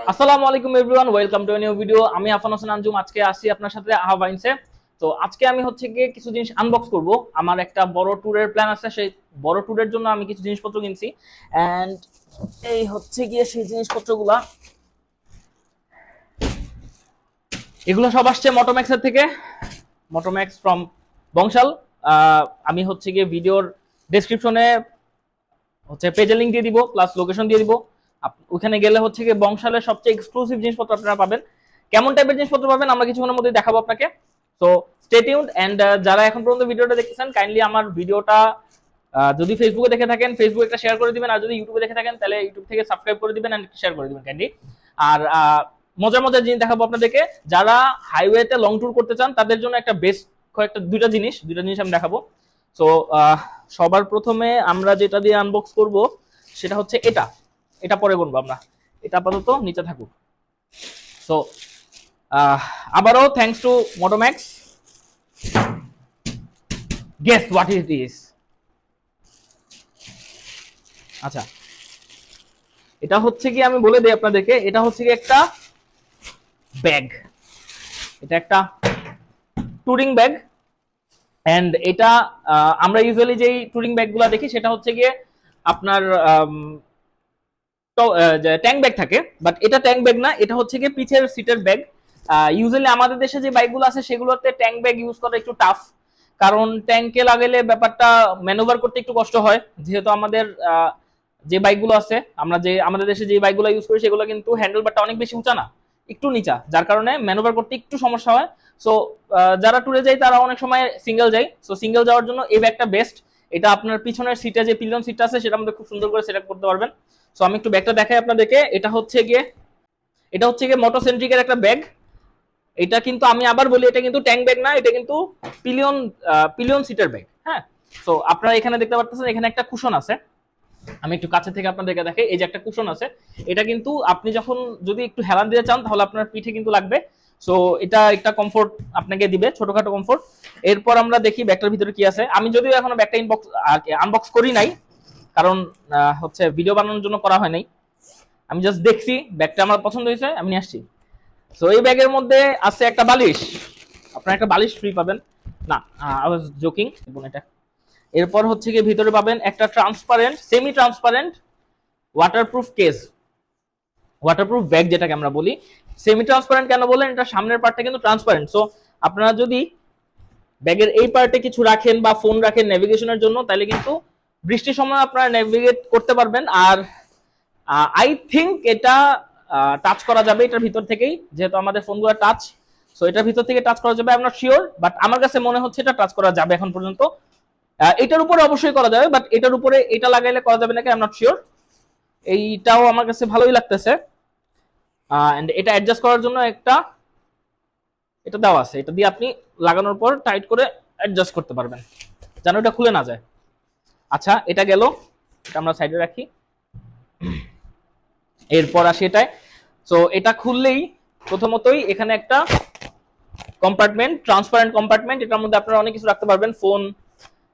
আসসালামু আলাইকুম everyone, welcome to new video. আমি আফান হোসেন আঞ্জুম আজকে আসি আপনার সাথে আহ্বাইনসে। তো আজকে আমি হচ্ছে গিয়ে কিছু জিনিস আনবক্স করব। আমার একটা বড় ট্যুরের প্ল্যান আছে, সেই বড় ট্যুরের জন্য আমি কিছু জিনিসপত্র কিনছি। এন্ড এই হচ্ছে গিয়ে সেই জিনিসপত্রগুলা। এগুলো সব আসছে মোটোম্যাক্সের থেকে, মোটোম্যাক্স ফ্রম বংশাল। আমি হচ্ছে গিয়ে ভিডিওর ডেসক্রিপশনে হচ্ছে পেজের লিংক দিয়ে দিব, প্লাস লোকেশন দিয়ে দিব। ওখানে গেলে হচ্ছে গিয়ে বংশালের সবচেয়ে এক্সক্লুসিভ জিনিসপত্র আপনারা পাবেন। কেমন টাইপের জিনিসপত্র পাবেন আমরা কিছুক্ষণের মধ্যে দেখাবো আপনাকে। So stay tuned. এন্ড যারা এখন পর্যন্ত ভিডিওটা দেখতেছেন, কাইন্ডলি আমার ভিডিওটা যদি ফেসবুকে দেখে থাকেন ফেসবুকে একটা শেয়ার করে দিবেন, আর যদি ইউটিউবে দেখে থাকেন তাহলে ইউটিউব থেকে সাবস্ক্রাইব করে দিবেন এন্ড শেয়ার করে দিবেন কাইন্ডলি। আর মজার মজার জিনিস দেখাবো আপনাদেরকে। যারা হাইওয়েতে লং ট্যুর করতে চান তাদের জন্য একটা বেস্ট দুইটা জিনিস আমি দেখাবো। সো সবার প্রথমে আমরা যেটা দিয়ে আনবক্স করব সেটা হচ্ছে এটা পরে গুনবো আমরা, এটা আপাতত নিচে থাকুক। সো আবারও thanks to Motomax. Guess what is this? আচ্ছা, এটা হচ্ছে কি আমি বলে দিই আপনাদেরকে, এটা হচ্ছে কি একটা ব্যাগ। এটা একটা ট্যুরিং ব্যাগ। এন্ড এটা আমরা ইউজুয়ালি যেই ট্যুরিং ব্যাগগুলো দেখি সেটা হচ্ছে গিয়ে আপনার ট্যাঙ্ক ব্যাগ থাকে, বাট এটা ট্যাঙ্ক ব্যাগ না, এটা হচ্ছে গিয়ে পিছের সিটের ব্যাগ। ইউজুয়ালি আমাদের দেশে যে বাইকগুলো আছে সেগুলোতে ট্যাঙ্ক ব্যাগ ইউজ করা একটু টাফ, কারণ ট্যাঙ্কে লাগালে ব্যাপারটা ম্যানুভার করতে একটু কষ্ট হয়। যেহেতু আমাদের যে বাইকগুলো আছে, আমাদের দেশে যে বাইকগুলো ইউজ করি সেগুলো কিন্তু হ্যান্ডেলবারটা অনেক বেশি উঁচা না, একটু নিচা, যার কারণে ম্যানুভার করতে একটু সমস্যা হয়। সো যারা ট্যুরে যায় তারা অনেক সময় সিঙ্গেল যায়, সো সিঙ্গেল যাওয়ার জন্য এই ব্যাগটা বেস্ট। এটা আপনার পিছনের সিটে যে পিলিয়ন সিটটা আছে সেটার মধ্যে খুব সুন্দর করে সেট আপ করতে পারবেন। সো আমি একটু ব্যাগটা দেখাই আপনাদেরকে। এটা হচ্ছে গিয়ে মোটোসেন্ট্রিকের একটা ব্যাগ। এটা কিন্তু আমি আবার বলি, এটা কিন্তু ট্যাঙ্ক ব্যাগ না, এটা কিন্তু পিলিয়ন সিটের ব্যাগ। হ্যাঁ, সো আপনারা এখানে দেখতে পাচ্ছেন এখানে একটা কুশন আছে। আমি একটু কাছে থেকে আপনাদেরকে দেখাই, এই যে একটা কুশন আছে। এটা কিন্তু আপনি যখন যদি একটু হেলান দিতে চান তাহলে আপনার পিঠে কিন্তু লাগবে। সো এটা একটা কমফোর্ট আপনাকে দিবে, ছোটখাটো কমফোর্ট। এরপর আমরা দেখি ব্যাগটার ভিতরে কি আছে। আমি যদিও এখনো ব্যাগটা আনবক্স করি নাই, কারণ হচ্ছে ভিডিও বানানোর জন্য করা হয় নাই। আমি জাস্ট দেখছি, ব্যাগটা আমার পছন্দ হয়েছে, আমি নিয়ে আসছি। সো এই ব্যাগের মধ্যে আছে একটা বালিশ। আপনারা একটা বালিশ ফ্রি পাবেন না, আই ওয়াজ জোকিং। এটা এরপর হচ্ছে গিয়ে ভিতরে পাবেন একটা semi transparent waterproof case, waterproof bag যেটাকে আমরা বলি। সেমি ট্রান্সপারেন্ট কেন বলেন? এটা সামনের পার্টটা কিন্তু ট্রান্সপারেন্ট। সো আপনারা যদি ব্যাগের এই পার্টে কিছু রাখেন বা ফোন রাখেন নেভিগেশনের জন্য, তাহলে কিন্তু বৃষ্টির সময় আপনারা নেভিগেট করতে পারবেন। আর আই থিঙ্ক এটা টাচ করা যাবে এটার ভিতর থেকেই, যেহেতু আমাদের ফোনগুলো টাচ। সো এটার ভিতর থেকে টাচ করা যাবে, I am not sure, but আমার কাছে মনে হচ্ছে এটা টাচ করা যাবে এখন পর্যন্ত। এটার উপরে অবশ্যই করা যাবে, বাট এটার উপরে এটা লাগাইলে করা যাবে নাকি আই এম নট শিওর। এইটাও আমার কাছে ভালোই লাগতেছে। এন্ড এটা অ্যাডজাস্ট করার জন্য এটা দেওয়া আছে, এটা দিয়ে আপনি লাগানোর পর টাইট করে অ্যাডজাস্ট করতে পারবেন, যেন এটা খুলে না যায়। আচ্ছা, এটা গেল, এটা আমরা সাইডে রাখি। এরপর আসি এটায়। সো এটা খুললেই প্রথমতই এখানে একটা কম্পার্টমেন্ট, ট্রান্সপারেন্ট কম্পার্টমেন্ট। এটার মধ্যে আপনারা অনেক কিছু রাখতে পারবেন, ফোন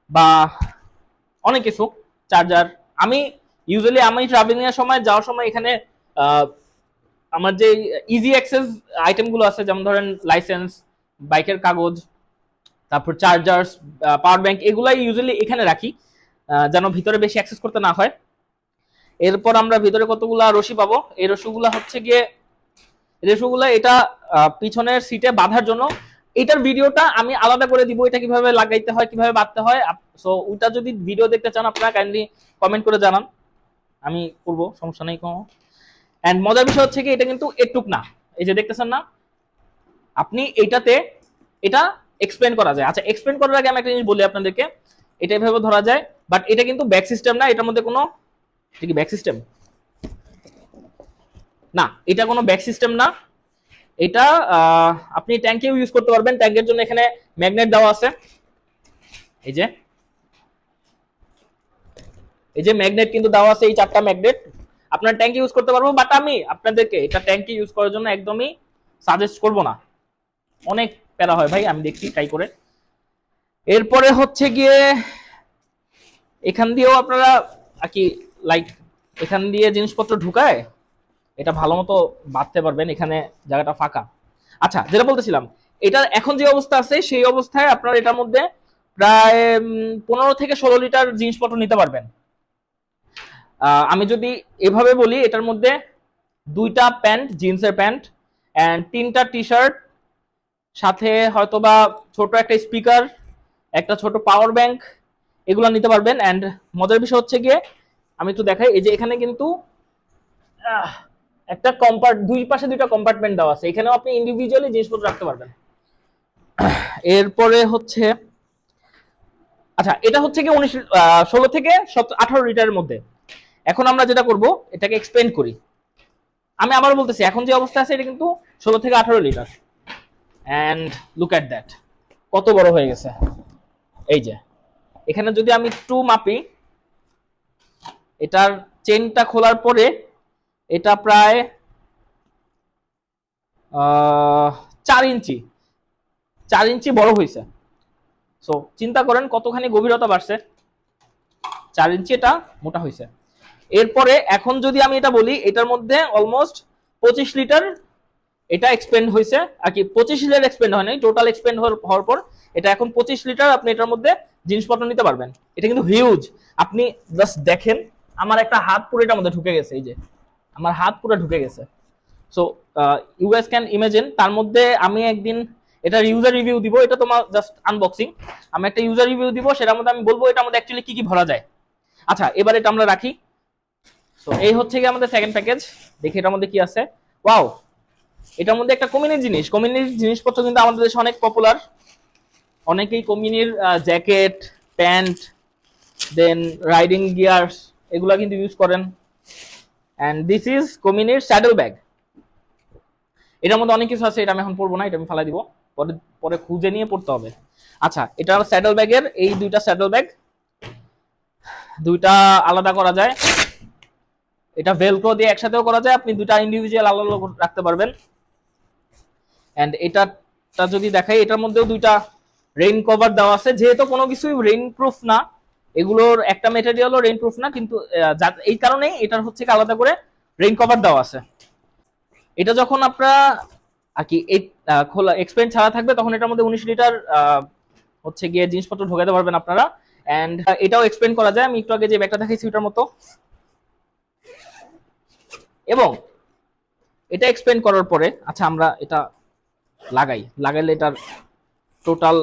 বা অনেক কিছু, চার্জার। আমি ট্রাভেলিং এর সময় যাওয়ার সময় এখানে আমার যে ইজি অ্যাক্সেস আইটেমগুলো আছে, যেমন ধরেন লাইসেন্স, বাইকের কাগজ, তারপর চার্জার, পাওয়ার ব্যাংক, এগুলাই ইউজুয়ালি এখানে রাখি, যেন ভিতরে বেশি অ্যাক্সেস করতে না হয়। এরপর আমরা ভিতরে কতগুলা রশি পাবো। এই রশিগুলা এটা পিছনের সিটে বাঁধার জন্য। এটার ভিডিওটা আমি আলাদা করে দিব, এটা কিভাবে লাগাইতে হয়, কিভাবে বাঁধতে হয়। সো ওটা যদি ভিডিও দেখতে চান আপনারা কাইন্ডলি কমেন্ট করে জানান, আমি করবো, সমস্যা নেই কোনো। এন্ড মজার বিষয় হচ্ছে কি, এটা কিন্তু এটুক না, এই যে দেখতেছেন না আপনি, এটা এক্সপ্লেন করা যায়। আচ্ছা, এক্সপ্লেন করার আগে আমি একটা জিনিস বলি আপনাদেরকে। এটা এভাবে ধরা যায়, বাট এটা কিন্তু ব্যাক সিস্টেম না। এটার মধ্যে কোনো ব্যাক সিস্টেম না, এটা কোনো ব্যাক সিস্টেম না। এটা আপনি ট্যাঙ্কেও ইউজ করতে পারবেন। ট্যাঙ্কের জন্য এখানে ম্যাগনেট দেওয়া আছে, এই যে ম্যাগনেট কিন্তু দেওয়া আছে, এই 4টা ম্যাগনেট আপনার ট্যাঙ্কে ইউজ করতে পারবো। বাট আমি আপনাদেরকে এটা ট্যাঙ্কে ইউজ করার জন্য একদমই সাজেস্ট করব না, অনেক প্যারা হয় ভাই, আমি দেখছি ট্রাই করে। এরপরে হচ্ছে গিয়ে এখান দিয়েও আপনারা কি লাইক এখান দিয়ে জিনিসপত্র ঢুকায় এটা ভালো মতো বাঁধতে পারবেন, এখানে জায়গাটা ফাঁকা। আচ্ছা, যেটা বলতেছিলাম, এটার এখন যে অবস্থা আছে সেই অবস্থায় আপনার এটার মধ্যে প্রায় 15 থেকে 16 লিটার জিনিসপত্র নিতে পারবেন। আমি যদি এভাবে বলি, এটার মধ্যে 2টা প্যান্ট, জিন্সের প্যান্ট, এন্ড 3টা টি শার্ট, সাথে হয়তোবা ছোট একটা স্পিকার, একটা ছোট পাওয়ার ব্যাংক, এগুলো নিতে পারবেন। এন্ড মজার বিষয় হচ্ছে গিয়ে, আমি একটু দেখাই, এই যে এখানে কিন্তু একটা দুই পাশে 2টা কম্পার্টমেন্ট দেওয়া আছে, এখানেও আপনি ইন্ডিভিজুয়ালি জিনিসপত্র রাখতে পারবেন। এরপরে হচ্ছে, আচ্ছা এটা হচ্ছে কি 16 থেকে 18 লিটারের মধ্যে। এখন আমরা যেটা করব, এটাকে এক্সপ্লেন করি। আমি আবার বলতেছি, এখন যে অবস্থা আছে এটা কিন্তু 16 থেকে 18 লিটার। এন্ড লুক এট দ্যাট, কত বড় হয়ে গেছে। এই যে এখানে যদি আমি একটু মাপি, এটার চেনটা খোলার পরে এটা প্রায় 4 ইঞ্চি 4 ইঞ্চি বড় হয়েছে। সো চিন্তা করেন কতখানি গভীরতা বাড়ছে, 4 ইঞ্চি এটা মোটা হয়েছে। এরপরে এখন যদি আমি এটা বলি, এটার মধ্যে অলমোস্ট 25 লিটার এটা এক্সপেন্ড হয়েছে, আর কি 25 লিটার এক্সপেন্ড হয় নাই, টোটাল এক্সপেন্ড হওয়ার পর এটা এখন 25 লিটার আপনি এটার মধ্যে জিনিসপত্র নিতে পারবেন। এটা কিন্তু হিউজ। আপনি জাস্ট দেখেন, আমার একটা হাত পুরো এটার মধ্যে ঢুকে গেছে, এই যে আমার হাত পুরো ঢুকে গেছে। So you guys can imagine, তার মধ্যে আমি একদিন এটার ইউজার রিভিউ দিব, এটা তোমার জাস্ট আনবক্সিং। আমি একটা ইউজার রিভিউ দিব, সেটার মধ্যে আমি বলবো এটার মধ্যে অ্যাকচুয়ালি কি কি ভরা যায়। আচ্ছা, এবার এটা আমরা রাখি। সো এই হচ্ছে কি আমাদের সেকেন্ড প্যাকেজ। দেখি এটার মধ্যে কি আছে। ওয়াও, এটার মধ্যে একটা কমিউনির জিনিসপত্র কিন্তু আমাদের দেশে অনেক পপুলার। অনেকেই কমিউনির jacket, pants, then riding gears, এগুলা কিন্তু ইউজ করেন। এন্ড দিস ইজ কমিউনির স্যাডেল ব্যাগ। এটার মধ্যে অনেক কিছু আছে, এটা আমি এখন পড়বো না, এটা আমি ফেলা দিব, পরে পরে খুঁজে নিয়ে পড়তে হবে। আচ্ছা, এটা স্যাডেল ব্যাগের এই 2টা স্যাডেল ব্যাগ, 2টা আলাদা করা যায়। এটা ভেলক্রো দিয়ে একসাথেও করা যায়, আপনি 2টা ইন্ডিভিজুয়াল আলাদা রাখতে পারবেন। এন্ড এটা যদি দেখাই, এটার মধ্যেও 2টা রেইন কভার দেওয়া আছে। যেহেতু কোনো কিছুই রেইন প্রুফ না, এগুলোর একটা ম্যাটেরিয়ালও রেইন প্রুফ না, কিন্তু এই কারণেই এটার হচ্ছে আলাদা করে রেইন কভার দেওয়া আছে। এটা যখন আপনারা আর কি এই খোলা এক্সপেন্ড ছাড়া থাকবে, তখন এটার মধ্যে 19 লিটার হচ্ছে গিয়ে জিনিসপত্র ঢোকাতে পারবেন আপনারা। এন্ড এটাও এক্সপেন্ড করা যায়, আমি একটু আগে যে ব্যাগটা দেখাইছি ওটার মতো। এবং এটা এক্সপেন্ড করার পরে, আচ্ছা আমরা এটা লাগাইলে এটার টোটাল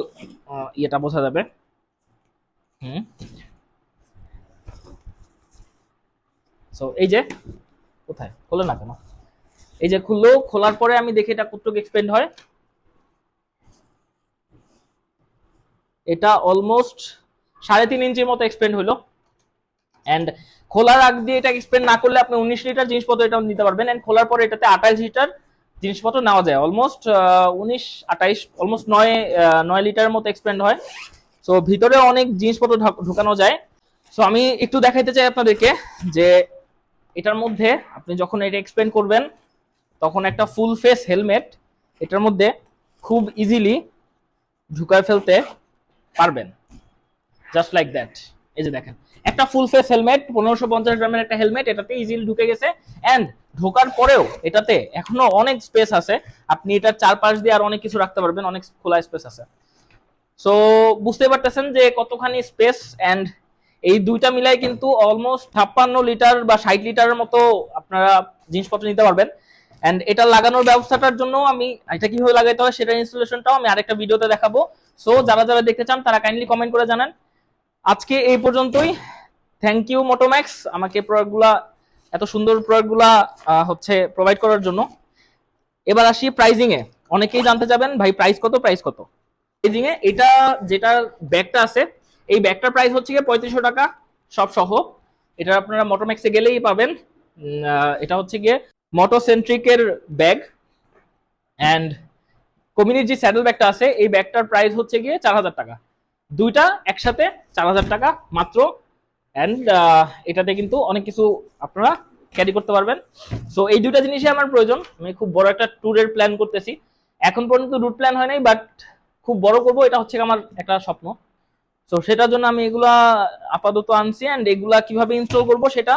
ইয়েটা বোঝা যাবে। সো এই যে, কোথায় খোলে না কেন, এই যে খুললো, খোলার পরে আমি দেখি এটা কতটুকু এক্সপেন্ড হয়। এটা অলমোস্ট 3.5 ইঞ্চির মতো এক্সপেন্ড হলো। এন্ড খোলার আগ দিয়ে এটা এক্সপেন্ড না করলে আপনি 19 লিটার জিনিসপত্র এটা নিতে পারবেন। এন্ড খোলার পরে এটাতে 28 লিটার জিনিসপত্র নেওয়া যায়। অলমোস্ট 19 28 অলমোস্ট 9 লিটারের মতো এক্সপেন্ড হয়। সো ভিতরে অনেক জিনিসপত্র ঢুকানো যায়। সো আমি একটু দেখাইতে চাই আপনাদেরকে যে এটার মধ্যে আপনি যখন এটা এক্সপেন্ড করবেন, তখন একটা ফুল ফেস হেলমেট এটার মধ্যে খুব ইজিলি ঢুকায় ফেলতে পারবেন, জাস্ট লাইক দ্যাট। এই যে দেখেন, একটা ফুল ফেস হেলমেট, 1550 গ্রামের একটা হেলমেট এটাতে ইজিলি ঢুকে গেছে। এন্ড ঢোকার পরেও এটাতে এখনো অনেক স্পেস আছে, আপনি এটার চারপাশ দিয়ে আর অনেক কিছু রাখতে পারবেন, অনেক খোলা স্পেস আছে। সো বুঝতে পারতেছেন যে কতখানি স্পেস। এন্ড এই 2টা মিলাই কিন্তু অলমোস্ট 56 লিটার বা 60 লিটারের মতো আপনারা জিনিসপত্র নিতে পারবেন। এন্ড এটা লাগানোর ব্যবস্থাটার জন্য আমি এটা কিভাবে লাগাইতে হয় সেটা ইনস্টলেশনটাও আমি আরেকটা ভিডিওতে দেখাবো। সো যারা যারা দেখতে চান তারা কাইন্ডলি কমেন্ট করে জানান। আজকে এই পর্যন্তই। থ্যাংক ইউ মোটোম্যাক্স আমাকে প্রোডাক্টগুলা, এত সুন্দর প্রোডাক্টগুলা হচ্ছে প্রোভাইড করার জন্য। এবার আসি প্রাইজিং এ। অনেকেই জানতে চাবেন ভাই প্রাইস কত। প্রাইজিং এ এটা যেটা ব্যাগটা আছে, এই ব্যাগটার প্রাইস হচ্ছে গিয়ে 3500 টাকা সব সহ। এটা আপনারা মোটোম্যাক্সে গেলেই পাবেন। এটা হচ্ছে গিয়ে মোটোসেন্ট্রিকের ব্যাগ। এন্ড কমিউনির যে স্যাডেল ব্যাগটা আছে, এই ব্যাগটার প্রাইস হচ্ছে গিয়ে 4000 টাকা। 2টা একসাথে 4000 টাকা মাত্র। এন্ড এটাতে কিন্তু অনেক কিছু আপনারা ক্যারি করতে পারবেন। সো এই 2টা জিনিসই আমার প্রয়োজন। আমি খুব বড় একটা ট্যুরের প্ল্যান করতেছি, এখন পর্যন্ত রুট প্ল্যান হয় নাই, বাট খুব বড় করবো, এটা হচ্ছে আমার একটা স্বপ্ন। সো সেটার জন্য আমি এগুলা আপাতত আনছি। এন্ড এগুলা কিভাবে ইনস্টল করবো সেটা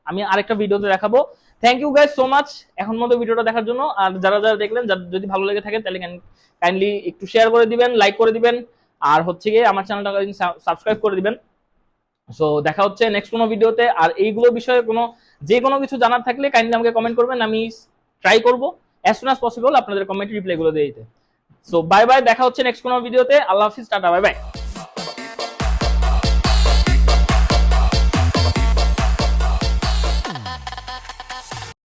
আমি আরেকটা ভিডিওতে দেখাবো। Thank you guys so much এখন মতো ভিডিওটা দেখার জন্য। আর যারা যারা দেখলেন, যদি ভালো লেগে থাকে তাহলে কাইন্ডলি একটু শেয়ার করে দিবেন, লাইক করে দিবেন, আর হচ্ছে গিয়ে আমার চ্যানেলটা সাবস্ক্রাইব করে দিবেন। সো দেখা হচ্ছে নেক্সট কোনো ভিডিওতে। আর এইগুলো বিষয়ে যে কোনো কিছু জানার থাকলে কাইন্ডলি আমাকে কমেন্ট করবেন, আমি ট্রাই করবো অ্যাজ সুন অ্যাজ পসিবল আপনাদের কমেন্ট রিপ্লাই গুলো দিয়ে দিতে। সো বাই বাই, দেখা হচ্ছে নেক্সট কোনো ভিডিওতে। আল্লাহ হাফিজ, টাটা, বাই বাই।